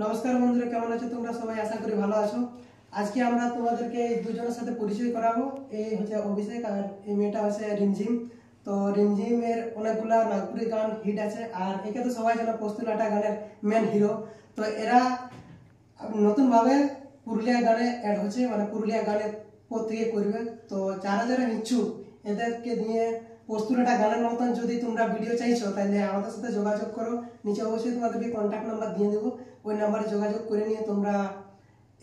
নমস্কার বন্ধুরা, কেমন আছো তোমরা সবাই? আশা করি ভালো আছো। আজকে আমরা তোমাদেরকে এই দুজনের সাথে পরিচয় করাবো। এই হচ্ছে অভিষেক আর এই মেয়েটা হচ্ছে রিমঝিম। তো রিমঝিমের অনেকগুলা নাগপুরি গান হিট আছে, আর একে তো সবাই জানো পস্তুলাটা গানের মেন হিরো। তো এরা নতুনভাবে পুরুলিয়া গানে অ্যাড হচ্ছে, মানে পুরুলিয়া গানের পর থেকে করবে। তো যারা যারা ইচ্ছুক এদেরকে নিয়ে পস্তুলাটা গানের মতন যদি তোমরা ভিডিও চাইছো, তাহলে আমাদের সাথে যোগাযোগ করো। নিচে অবশ্যই তোমাদেরকে কন্ট্যাক্ট নাম্বার দিয়ে দেবো, ওই নাম্বারে যোগাযোগ করে নিয়ে তোমরা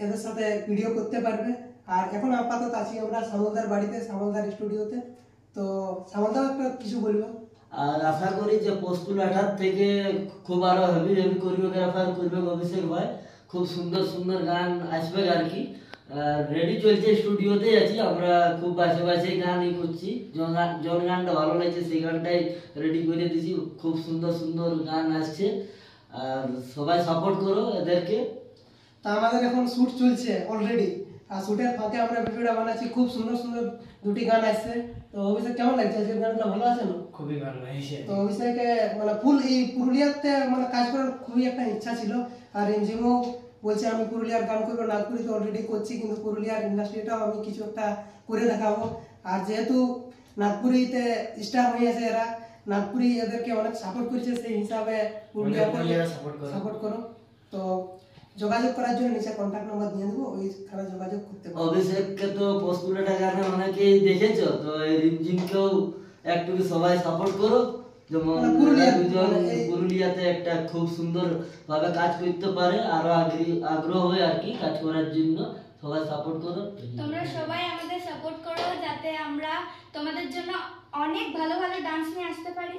এদের সাথে ভিডিও করতে পারবে। আর এখন আপাতত আছি আমরা সামলদার বাড়িতে, সামলদার স্টুডিওতে। তো সামলদার একটা কিছু বলবো। আর আশা করি যে পস্তুলাটার থেকে খুব আরো হেভি হেভি কোরিওগ্রাফার করবে অভিষেক ভাই। খুব সুন্দর সুন্দর গান আসবে আর কি। রেডি চলছে, স্টুডিওতে আছি আমরা, খুব বাসে বাসে গানই করছি। জন গানটা ভালো লাগছে সেই গানটাই রেডি করে দিয়েছি। খুব সুন্দর সুন্দর গান আসছে, আর সবাই সাপোর্ট করো এদেরকে। তা আমাদের এখন শুট চলছে অলরেডি, আর শুটের ফাঁকে আমরা ভিডিওটা বানাচ্ছি। খুব সুন্দর সুন্দর দুটি গান আসছে। তো অভিষেক কেমন লাগছে? আজকের গানটা ভালো আছে না? খুবই ভালো লাগছে। তো অভিষেকে মানে ফুল এই পুরুলিয়াতে মানে কাজ করার খুবই একটা ইচ্ছা ছিল। আর রিমঝিমও বলছে আমি পুরুলিয়ার গান করবো। নাগপুরি তো অলরেডি করছি, কিন্তু পুরুলিয়ার ইন্ডাস্ট্রিটাও আমি কিছু একটা করে দেখাবো। আর যেহেতু নাগপুরিতে স্টার হয়ে আছে এরা, নাগপুরি এদেরকে অনেক সাপোর্ট করছে, সেই হিসাবে পুরুলিয়াকে সাপোর্ট করো। তো যোগাযোগ করার জন্য নিচে কন্ট্যাক্ট নাম্বার দিয়ে দেবো, ওইখানে যোগাযোগ করতে পারো। অভিষেককে তো পস্তুলাটা গানে অনেকেই দেখেছো, তো এই রিমঝিমকেও একটু সবাই সাপোর্ট করো। যেমন পুরুলিয়াতে একটা খুব সুন্দর ভাবে কাজ করতে পারে, আরো আগ্রহ হয় আর কি কাজ করার জন্য। সবাই সাপোর্ট করো, তোমরা সবাই আমাদের সাপোর্ট করো, যাতে আমরা তোমাদের জন্য অনেক ভালো ভালো ডান্স নিয়ে আসতে পারি।